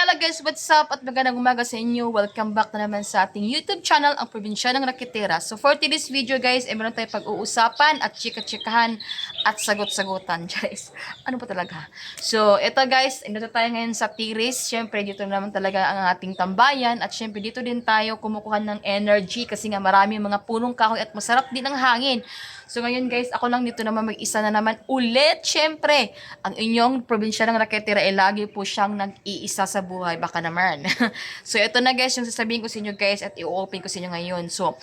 Hello guys, what's up? At magandang umaga sa inyo. Welcome back na naman sa ating YouTube channel, ang Probinsya ng Raketera. So for today's video guys, meron tayong pag-uusapan at chika-chikahan at sagot-sagutan guys. Ano ba talaga? So ito guys, dito tayo ngayon sa Tiris. Syempre dito naman talaga ang ating tambayan. At syempre dito din tayo kumukuha ng energy kasi nga marami mga punong kahoy at masarap din ang hangin. So ngayon guys, ako lang dito naman mag-isa na naman ulit. Syempre, ang inyong probinsya ng Raketera ay lagi po siyang nag-iisa sa buhay. Baka naman. So ito na guys, yung sasabihin ko sa inyo guys at i-open ko sa inyo ngayon. So,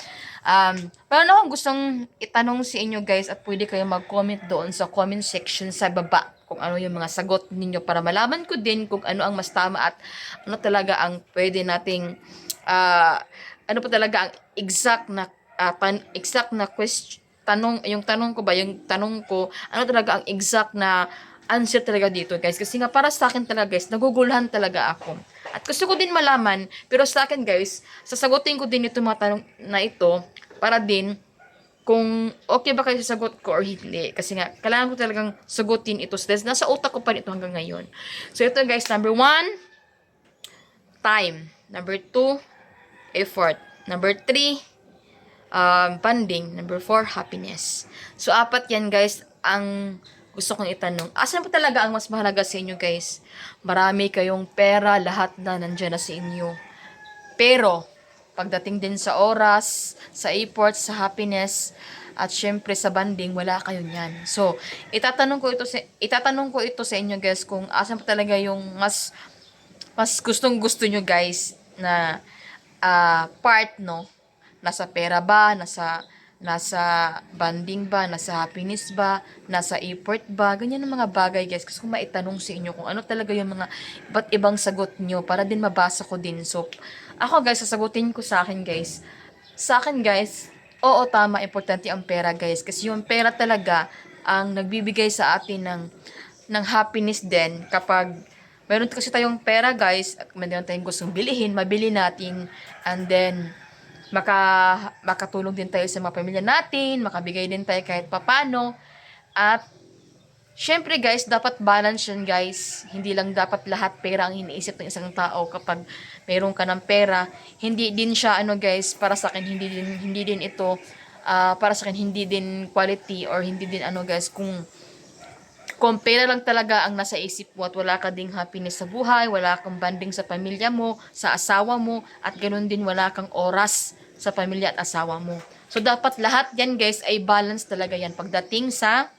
meron akong gustong itanong sa inyo guys at pwede kayo mag-comment doon sa comment section sa baba kung ano yung mga sagot ninyo para malaman ko din kung ano ang mas tama at ano talaga ang pwede nating ano pa talaga ang exact na question yung tanong ko, ano talaga ang exact na answer talaga dito, guys. Kasi nga, para sa akin talaga, guys, naguguluhan talaga ako. At gusto ko din malaman, pero sa akin, guys, sasagutin ko din itong mga tanong na ito, para din, kung okay ba kayo sa sagot ko or hindi. Kasi nga, kailangan ko talagang sagutin ito. So, nasa utak ko pa ito hanggang ngayon. So, ito, guys, number 1, time. Number 2, effort. Number 3, bonding. Number 4, happiness. So, apat yan, guys, ang gusto kong itanong. Asan po talaga ang mas mahalaga sa inyo, guys? Marami kayong pera, lahat na nandyan na sa inyo. Pero, pagdating din sa oras, sa effort, sa happiness, at syempre sa bonding, wala kayo niyan. So, itatanong ko ito sa inyo, guys, kung asan po talaga yung mas gustong-gusto nyo, guys, na part, no? Nasa pera ba? Nasa bonding ba? Nasa happiness ba? Nasa effort ba? Ganyan ang mga bagay, guys. Kasi kung maitanong sa inyo kung ano talaga yung mga iba't ibang sagot nyo para din mabasa ko din. So, ako, guys, sasagutin ko sa akin, guys. Sa akin, guys, oo, tama, importante ang pera, guys. Kasi yung pera talaga ang nagbibigay sa atin ng happiness din kapag meron kasi tayong pera, guys, at meron tayong gustong bilihin, mabili natin, and then makatulong din tayo sa mga pamilya natin, makabigay din tayo kahit papano. At syempre guys, dapat balance yan, guys. Hindi lang dapat lahat pera ang iniisip ng isang tao kapag meron ka ng pera. Hindi din siya guys, para sa akin hindi din ito para sa akin hindi din quality or hindi din guys kung pera lang talaga ang nasa isip mo at wala ka ding happiness sa buhay, wala kang banding sa pamilya mo, sa asawa mo, at ganoon din wala kang oras sa pamilya at asawa mo. So, dapat lahat yan, guys, ay balance talaga yan pagdating sa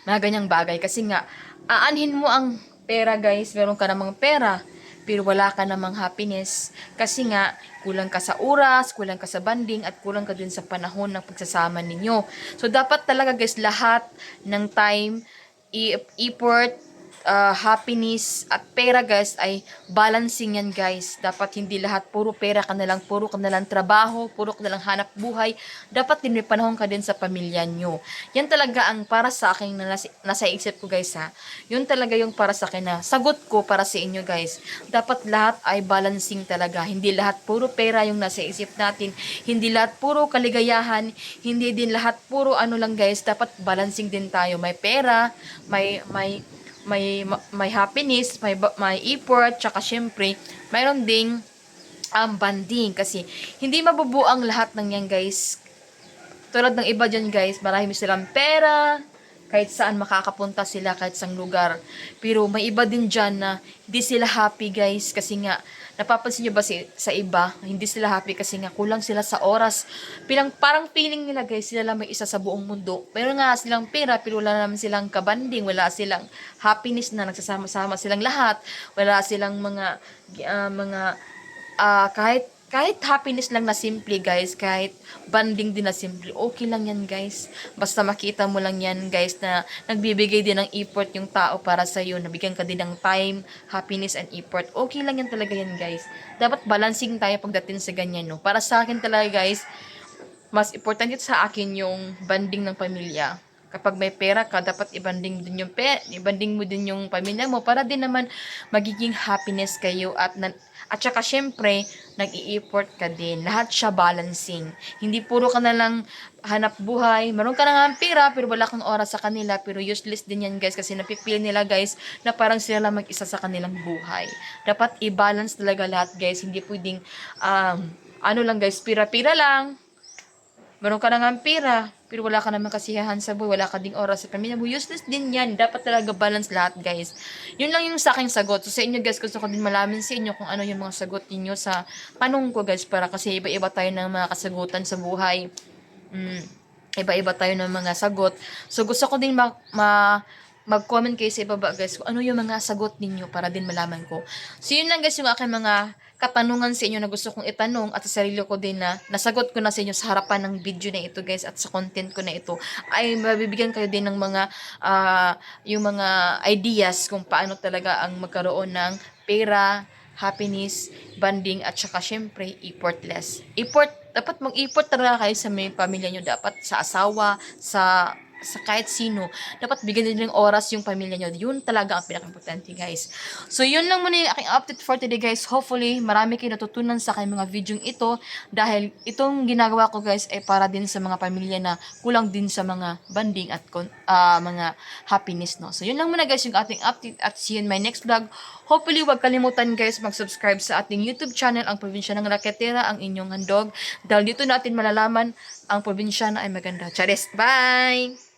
mga ganyang bagay. Kasi nga, aanhin mo ang pera, guys, meron ka namang pera, pero wala ka namang happiness. Kasi nga, kulang ka sa oras, kulang ka sa banding, at kulang ka din sa panahon ng pagsasama ninyo. So, dapat talaga, guys, lahat ng time, effort, happiness, at pera, guys, ay balancing yan, guys. Dapat hindi lahat puro pera ka na lang, puro ka na lang trabaho, puro ka na lang hanap buhay. Dapat din may panahon ka din sa pamilya nyo. Yan talaga ang para sa akin na nasa isip ko, guys, ha. Yun talaga yung para sa akin na sagot ko para sa inyo, guys. Dapat lahat ay balancing talaga. Hindi lahat puro pera yung nasa isip natin. Hindi lahat puro kaligayahan. Hindi din lahat puro lang, guys. Dapat balancing din tayo. May pera, may happiness, may effort, tsaka syempre, mayroon ding bonding. Kasi, hindi mabubuo ang lahat ng yan, guys. Tulad ng iba dyan, guys, marami silang pera, kahit saan makakapunta sila, kahit sang lugar. Pero, may iba din dyan na hindi sila happy, guys, kasi nga, napapansin nyo ba sa iba, hindi sila happy kasi nga kulang sila sa oras. Parang feeling nila, guys, sila lang may isa sa buong mundo. Meron nga silang pera, pero wala naman silang kabanding, wala silang happiness na nagsasama-sama silang lahat, wala silang kahit happiness lang na simple, guys, kahit banding din na simple, okay lang yan, guys. Basta makita mo lang yan, guys, na nagbibigay din ng effort yung tao para sa'yo, nabigyan ka din ng time, happiness, and effort. Okay lang yan talaga yan, guys. Dapat balancing tayo pagdating sa ganyan, no? Para sa akin talaga, guys, mas importante sa akin yung banding ng pamilya. Kapag may pera ka, dapat ibanding mo din yung ibanding mo din yung pamilya mo para din naman magiging happiness kayo at saka syempre, nag-i-effort ka din. Lahat siya balancing. Hindi puro ka na lang hanap buhay. Meron ka na nga ang pera, pero wala kang oras sa kanila. Pero useless din yan, guys. Kasi napipil nila, guys, na parang sila lang mag-isa sa kanilang buhay. Dapat i-balance talaga lahat, guys. Hindi pwedeng, ano lang, guys, pira-pira lang. Meron ka na nga ang pera, pero wala ka naman kasiyahan sa buhay, wala ka ding oras sa pamilya mo, useless din yan. Dapat talaga balance lahat, guys. Yun lang yung sa aking sagot. So, sa inyo, guys, gusto ko din malaman sa inyo kung ano yung mga sagot niyo sa tanong ko, guys, para kasi iba-iba tayo ng mga kasagutan sa buhay. Iba-iba tayo ng mga sagot. So, gusto ko din mag-comment kayo sa ibaba, guys, kung ano yung mga sagot ninyo para din malaman ko. So, yun lang, guys, yung aking mga katanungan sa inyo na gusto kong itanong at sa sarili ko din na nasagot ko na sa inyo sa harapan ng video na ito, guys, at sa content ko na ito ay mabibigyan kayo din ng mga yung mga ideas kung paano talaga ang magkaroon ng pera, happiness, bonding, at saka syempre dapat mag-effort talaga kayo sa may pamilya nyo, dapat sa asawa, sa kahit sino, dapat bigyan din ng oras yung pamilya nyo. Yun talaga ang pinaka-importante, guys. So, yun lang muna yung aking update for today, guys. Hopefully, marami kayo natutunan sa aking mga video ito dahil itong ginagawa ko, guys, ay para din sa mga pamilya na kulang din sa mga banding at mga happiness, no? So, yun lang muna, guys, yung ating update at see you in my next vlog. Hopefully, huwag kalimutan, guys, mag-subscribe sa ating YouTube channel, ang Probinsya ng Raketera, ang inyong handog. Dahil dito natin malalaman ang probinsya na ay maganda. Charis! Bye!